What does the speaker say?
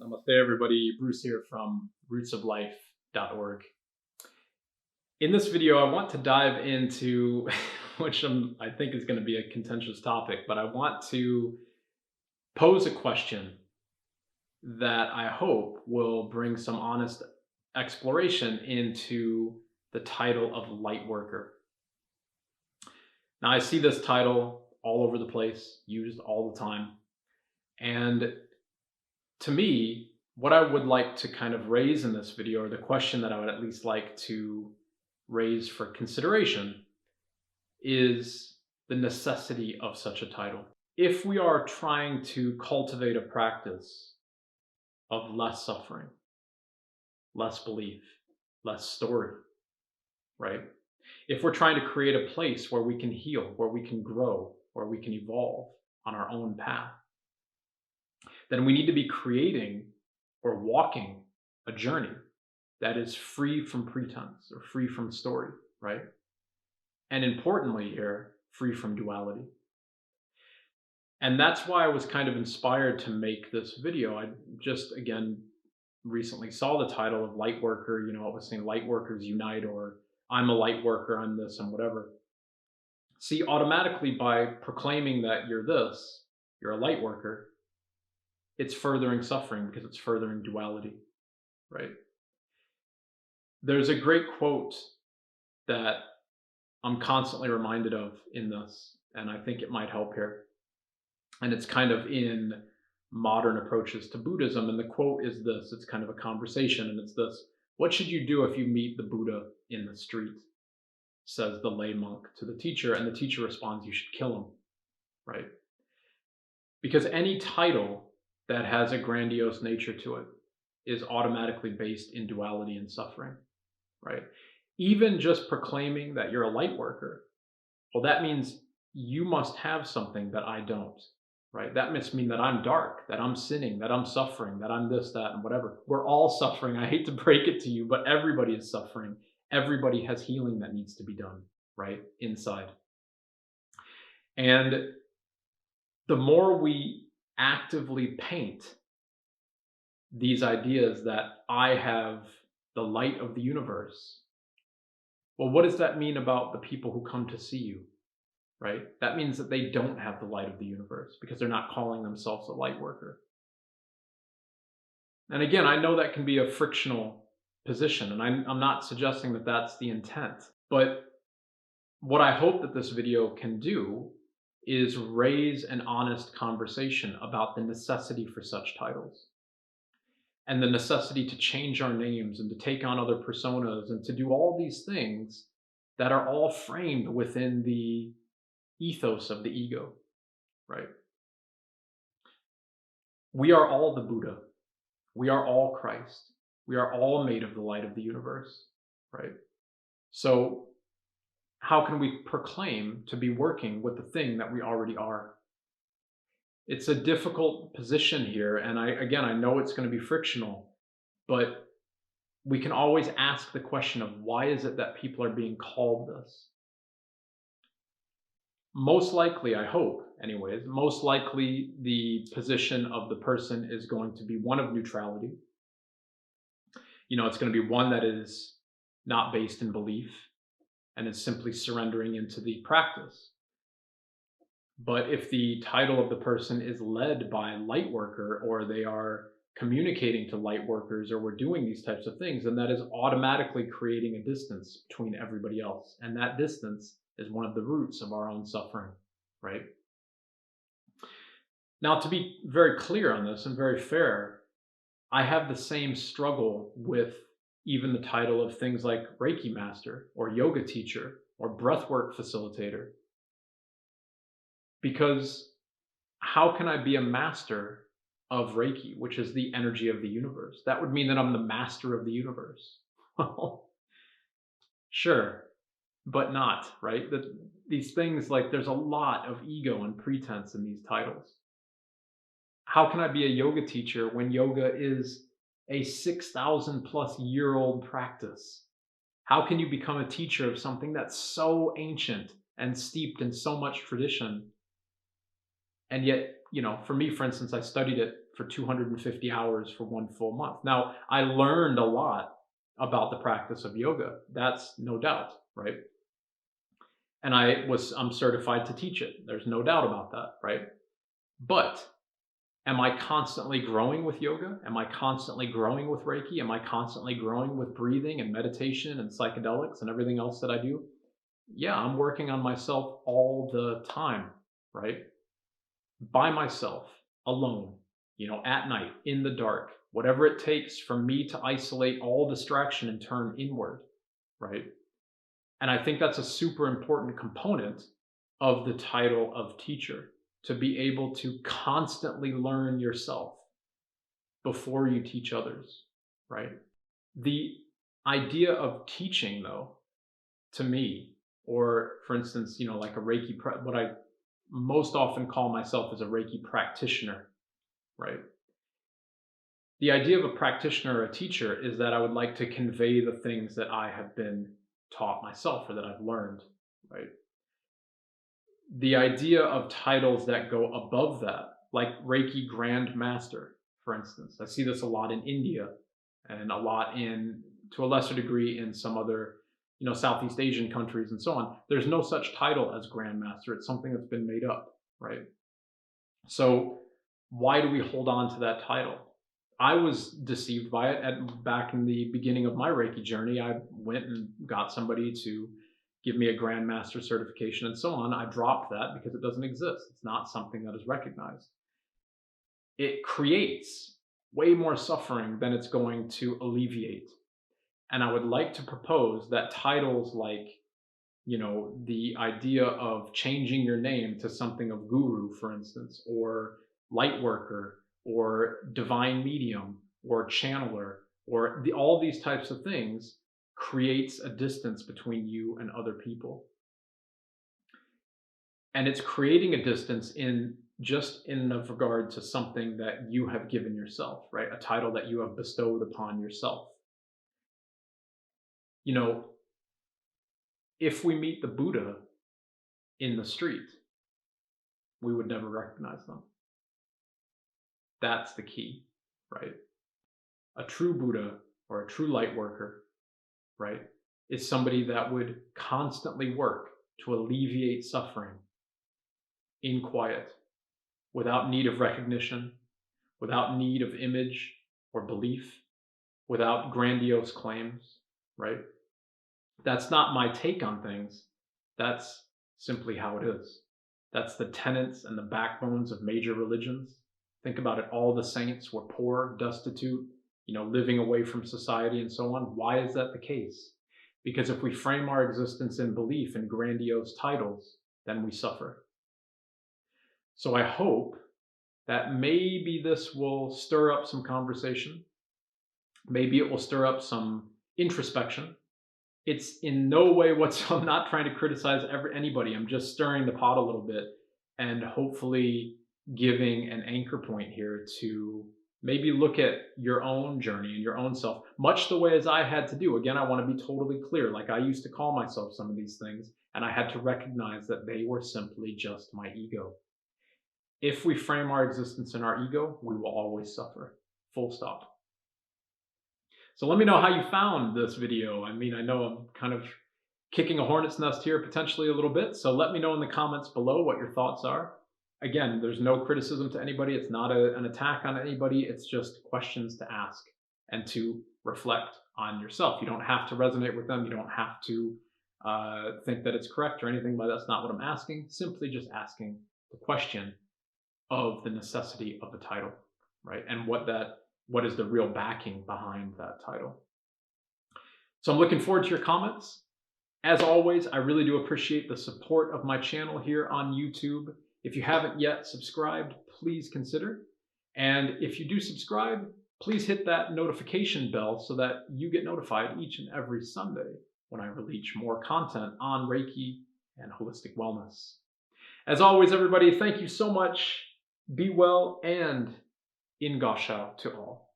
Namaste everybody, Bruce here from rootsoflife.org. In this video, I want to dive into, which I think is going to be a contentious topic, but I want to pose a question that I hope will bring some honest exploration into the title of Lightworker. Now, I see this title all over the place, used all the time, and to me, what I would like to kind of raise in this video, or the question that I would at least like to raise for consideration, is the necessity of such a title. If we are trying to cultivate a practice of less suffering, less belief, less story, right? If we're trying to create a place where we can heal, where we can grow, where we can evolve on our own path, then we need to be creating or walking a journey that is free from pretense or free from story, right? And importantly here, free from duality. And that's why I was kind of inspired to make this video. I just, again, recently saw the title of Lightworker. It was saying Lightworkers Unite, or I'm a Lightworker, I'm this and whatever. See, automatically by proclaiming that you're this, you're a Lightworker, it's furthering suffering because it's furthering duality, right? There's a great quote that I'm constantly reminded of in this, and I think it might help here. And it's kind of in modern approaches to Buddhism. And the quote is this, it's kind of a conversation, and it's this: what should you do if you meet the Buddha in the street? Says the lay monk to the teacher, and the teacher responds, you should kill him, right? Because any title that has a grandiose nature to it is automatically based in duality and suffering, right? Even just proclaiming that you're a light worker, well, that means you must have something that I don't, right? That must mean that I'm dark, that I'm sinning, that I'm suffering, that I'm this, that, and whatever. We're all suffering. I hate to break it to you, but everybody is suffering. Everybody has healing that needs to be done, right? Inside. And the more we actively paint these ideas that I have the light of the universe, well, what does that mean about the people who come to see you, right? That means that they don't have the light of the universe because they're not calling themselves a light worker. And again, I know that can be a frictional position, and I'm not suggesting that that's the intent, but what I hope that this video can do is raise an honest conversation about the necessity for such titles and the necessity to change our names and to take on other personas and to do all these things that are all framed within the ethos of the ego, right? We are all the Buddha. We are all Christ. We are all made of the light of the universe, right? So how can we proclaim to be working with the thing that we already are? It's a difficult position here, and I know it's going to be frictional, but we can always ask the question of why is it that people are being called this? Most likely, I hope anyways, most likely the position of the person is going to be one of neutrality. It's going to be one that is not based in belief and is simply surrendering into the practice. But if the title of the person is led by Lightworker, or they are communicating to Lightworkers, or we're doing these types of things, then that is automatically creating a distance between everybody else. And that distance is one of the roots of our own suffering, right? Now, to be very clear on this and very fair, I have the same struggle with even the title of things like Reiki Master or Yoga Teacher or Breathwork Facilitator. Because how can I be a master of Reiki, which is the energy of the universe? That would mean that I'm the master of the universe. Well, sure, but not, right? These things, like, there's a lot of ego and pretense in these titles. How can I be a yoga teacher when yoga is a 6,000 plus year old practice? How can you become a teacher of something that's so ancient and steeped in so much tradition? And yet, for me, for instance, I studied it for 250 hours for 1 full month. Now, I learned a lot about the practice of yoga. That's no doubt, right? And I'm certified to teach it. There's no doubt about that, right? But am I constantly growing with yoga? Am I constantly growing with Reiki? Am I constantly growing with breathing and meditation and psychedelics and everything else that I do? Yeah, I'm working on myself all the time, right? By myself, alone, at night, in the dark, whatever it takes for me to isolate all distraction and turn inward, right? And I think that's a super important component of the title of teacher, to be able to constantly learn yourself before you teach others, right? The idea of teaching, though, to me, or for instance, like a Reiki, what I most often call myself as a Reiki practitioner, right? The idea of a practitioner or a teacher is that I would like to convey the things that I have been taught myself or that I've learned, right? The idea of titles that go above that, like Reiki Grand Master, for instance. I see this a lot in India and a lot to a lesser degree, in some other, Southeast Asian countries and so on. There's no such title as Grand Master. It's something that's been made up, right? So why do we hold on to that title? I was deceived by it back in the beginning of my Reiki journey. I went and got somebody to give me a Grand Master certification and so on. I dropped that because it doesn't exist. It's not something that is recognized. It creates way more suffering than it's going to alleviate. And I would like to propose that titles like, the idea of changing your name to something of guru, for instance, or Lightworker, or divine medium, or channeler, or all these types of things creates a distance between you and other people. And it's creating a distance in regard to something that you have given yourself, right? A title that you have bestowed upon yourself. If we meet the Buddha in the street, we would never recognize them. That's the key, right? A true Buddha or a true light worker, right, is somebody that would constantly work to alleviate suffering in quiet, without need of recognition, without need of image or belief, without grandiose claims, right? That's not my take on things. That's simply how it is. That's the tenets and the backbones of major religions. Think about it. All the saints were poor, destitute, living away from society and so on. Why is that the case? Because if we frame our existence in belief in grandiose titles, then we suffer. So I hope that maybe this will stir up some conversation. Maybe it will stir up some introspection. It's in no way I'm not trying to criticize anybody. I'm just stirring the pot a little bit and hopefully giving an anchor point here to maybe look at your own journey and your own self, much the way as I had to do. Again, I want to be totally clear. Like, I used to call myself some of these things, and I had to recognize that they were simply just my ego. If we frame our existence in our ego, we will always suffer. Full stop. So let me know how you found this video. I mean, I know I'm kind of kicking a hornet's nest here potentially a little bit, so let me know in the comments below what your thoughts are. Again, there's no criticism to anybody. It's not an attack on anybody. It's just questions to ask and to reflect on yourself. You don't have to resonate with them. You don't have to think that it's correct or anything, but that's not what I'm asking. Simply just asking the question of the necessity of a title, right? And what is the real backing behind that title. So I'm looking forward to your comments. As always, I really do appreciate the support of my channel here on YouTube. If you haven't yet subscribed, please consider. And if you do subscribe, please hit that notification bell so that you get notified each and every Sunday when I release more content on Reiki and holistic wellness. As always, everybody, thank you so much. Be well, and In Gassho to all.